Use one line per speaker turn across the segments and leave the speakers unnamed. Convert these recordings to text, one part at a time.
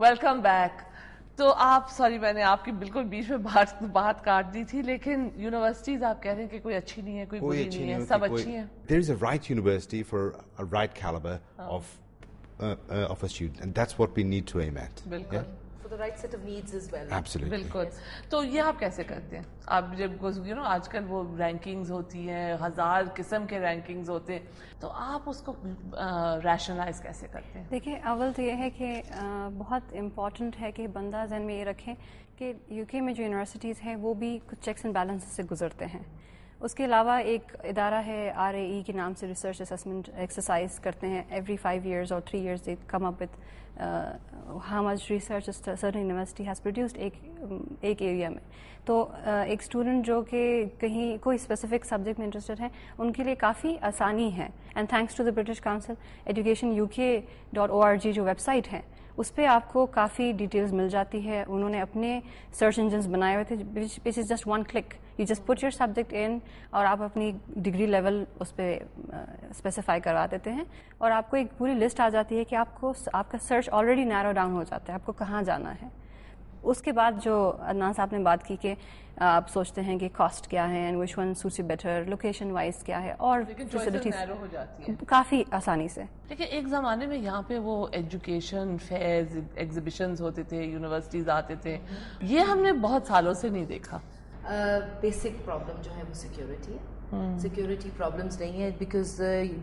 Welcome back. तो आप, sorry मैंने आपकी बिल्कुल बीच में बात काट दी थी, लेकिन यूनिवर्सिटीज आप कह रहे हैं कि कोई अच्छी नहीं है, कोई बुरी नहीं है, सब अच्छी हैं।
There is a right university for a right caliber of a student, and that's what we need to aim at.
बिल्कुल।
For the right set of needs as well.
Absolutely.
बिल्कुल। तो ये आप कैसे करते हैं? आप जब आजकल वो रैंकिंग्स होती हैं, 1000 किस्म के रैंकिंग्स होते हैं, तो आप उसको रैशनलाइज कैसे करते हैं?
देखिए, अव्वल तो ये है कि बहुत इम्पॉर्टेंट है कि बंदा जहन में ये रखें कि यूके में जो यूनिवर्सिटीज़ हैं वो भी कुछ चेक्स एंड बैलेंसेस से गुजरते हैं। उसके अलावा एक इदारा है RAE के नाम से, रिसर्च असेसमेंट एक्सरसाइज करते हैं। Every 5 years or 3 years they come up with how much research certain university has produced एक एरिया में। तो एक स्टूडेंट जो कि कहीं कोई स्पेसिफिक सब्जेक्ट में इंटरेस्टेड है, उनके लिए काफ़ी आसानी है। And thanks to the British council, educationuk.org जो वेबसाइट है, उस पर आपको काफ़ी डिटेल्स मिल जाती है। उन्होंने अपने सर्च इंजन्स बनाए हुए थे, which is just 1 click। You just put your subject in और आप अपनी डिग्री लेवल उस पर स्पेसिफाई करवा देते हैं, और आपको एक पूरी लिस्ट आ जाती है कि आपका सर्च ऑलरेडी नैरो डाउन हो जाता है, आपको कहाँ जाना है। उसके बाद जो अदनान साहब ने बात की कि आप सोचते हैं कि कॉस्ट क्या है and which one suits you better, location wise क्या है, और फैसिलिटीज काफ़ी आसानी से।
देखिए, एक ज़माने में यहाँ पे वो एजुकेशन फेयर्स, एग्जीबिशंस होते थे, यूनिवर्सिटीज़ आते थे, ये हमने बहुत सालों से नहीं देखा।
बेसिक प्रॉब्लम जो है वो सिक्योरिटी है। सिक्योरिटी प्रॉब्लम्स नहीं है, बिकॉज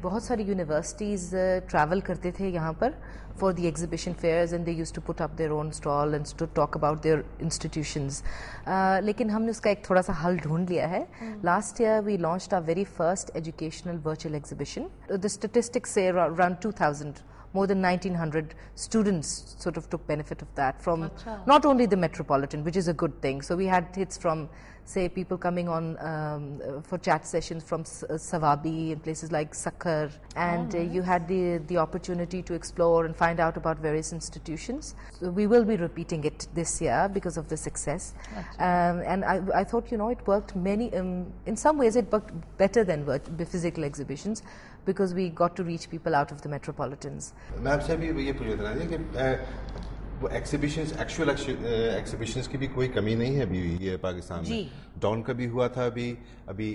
बहुत सारी यूनिवर्सिटीज़ ट्रैवल करते थे यहाँ पर for the exhibition fairs, and they used to put up their own stall and to talk about their institutions. लेकिन हमने उसका एक थोड़ा सा हल ढूंढ लिया है। Last year we launched our very first educational virtual exhibition. The statistics से around 2000, more than 1900 students sort of took benefit of that from not only the metropolitan, which is a good thing. So we had hits from, say, people coming on for chat sessions from Sawabi and places like Sakhar, and you had the opportunity to explore and find out about various institutions. So we will be repeating it this year because of the success. And I thought, it worked in some ways it worked better than physical exhibitions, because we got to reach people out of the metropolitans.
मैं आपसे भी ये पूछ रहा था कि वो actual exhibitions की भी कोई कमी नहीं है अभी ये पाकिस्तान में। डॉन का भी हुआ था, अभी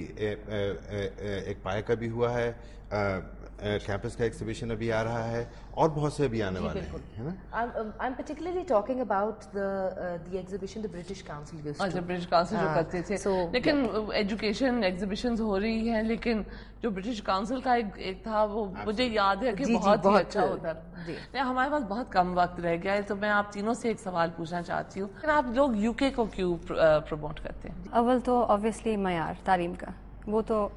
एक पाया का भी हुआ है, कैंपस का एक्सिबिशन अभी आ रहा है, और बहुत से अभी आने वाले हैं, है ना?
I'm particularly talking about the exhibition the British Council used to.
अच्छा, ब्रिटिश काउंसिल जो करते थे। लेकिन एजुकेशन एग्जीबिशंस हो रही हैं, लेकिन जो ब्रिटिश काउंसिल का एक था, वो मुझे याद है कि बहुत ही अच्छा होता था। हमारे पास बहुत कम वक्त रह गया है, तो मैं आप तीनों से एक सवाल पूछना चाहती हूँ, आप लोग यूके को क्यों प्रमोट करते हैं?
अव्वल तो ऑब्वियसली मयार तालीम का, वो तो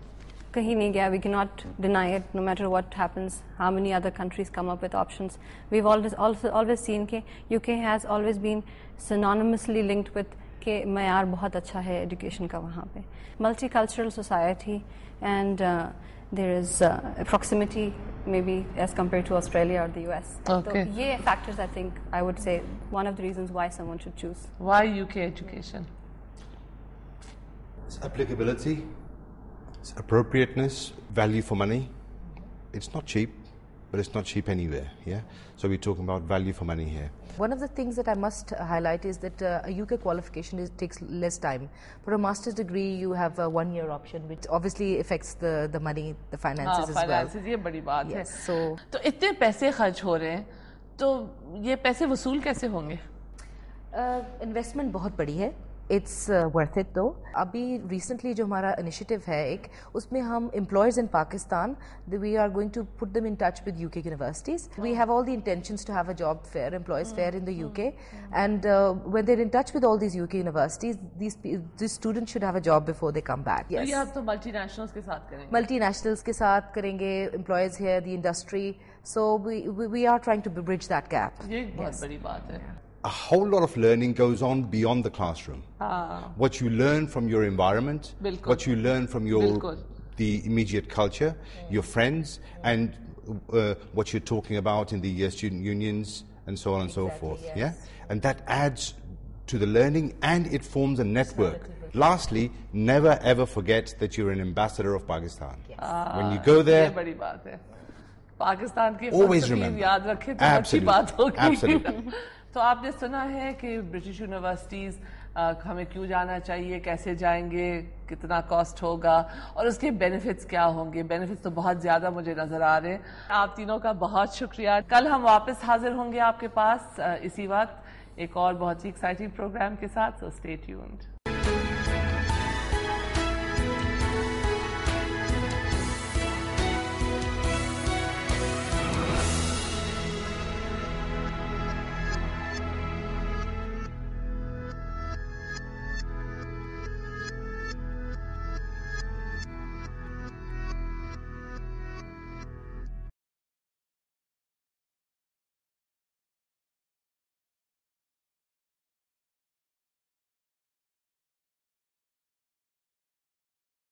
कहीं नहीं गया. We cannot deny it, no matter what happens, how many other countries come up with options. We've always seen कि UK has always been synonymously linked with कि मयार बहुत अच्छा है education का वहाँ पे. Multicultural society and there is proximity maybe as compared to Australia or the US.
Okay.
So ये factors I think I would say one of the reasons why someone should choose.
Why UK education?
It's applicability. It's appropriateness, value for money. It's not cheap, but it's not cheap anywhere, yeah? So we're talking about value for money here.
One of the things that I must highlight is that a UK qualification takes less time. For a master's degree, you have a 1-year option, which obviously affects the money, the finances as well.
ये बड़ी बात है.
So,
तो इतने पैसे खर्च हो रहे हैं, तो ये पैसे वसूल कैसे होंगे?
इन्वेस्टमेंट बहुत बड़ी है. It's worth it though. अभी recently जो हमारा initiative है एक, उसमें हम employers in Pakistan, we are going to put them in touch with UK universities. We have all the intentions to have a job fair, employees fair in the UK, and when they're in touch with all these UK universities, these students should have a job before they come back.
Yes. ये आप तो multinationals के साथ करेंगे?
Multinationals के साथ करेंगे, employees here, the industry. So we are trying to bridge that gap.
ये बहुत बड़ी बात है.
A whole lot of learning goes on beyond the classroom. What you learn from your environment, what you learn from the immediate culture, your friends, and what you're talking about in the student unions and so on and so forth.
Yes.
Yeah, and that adds to the learning, and it forms a network. Lastly, never ever forget that you're an ambassador of Pakistan. When you go there,
ये बड़ी बात है. पाकिस्तान की
always remember.
याद रखें तो अच्छी बात होगी.
Absolutely.
तो आपने सुना है कि ब्रिटिश यूनिवर्सिटीज़ हमें क्यों जाना चाहिए, कैसे जाएंगे, कितना कॉस्ट होगा और उसके बेनिफिट्स क्या होंगे। बेनिफिट्स तो बहुत ज़्यादा मुझे नज़र आ रहे हैं। आप तीनों का बहुत शुक्रिया। कल हम वापस हाजिर होंगे आपके पास इसी वक्त एक और बहुत ही एक्साइटिंग प्रोग्राम के साथ, सो स्टे ट्यून्ड।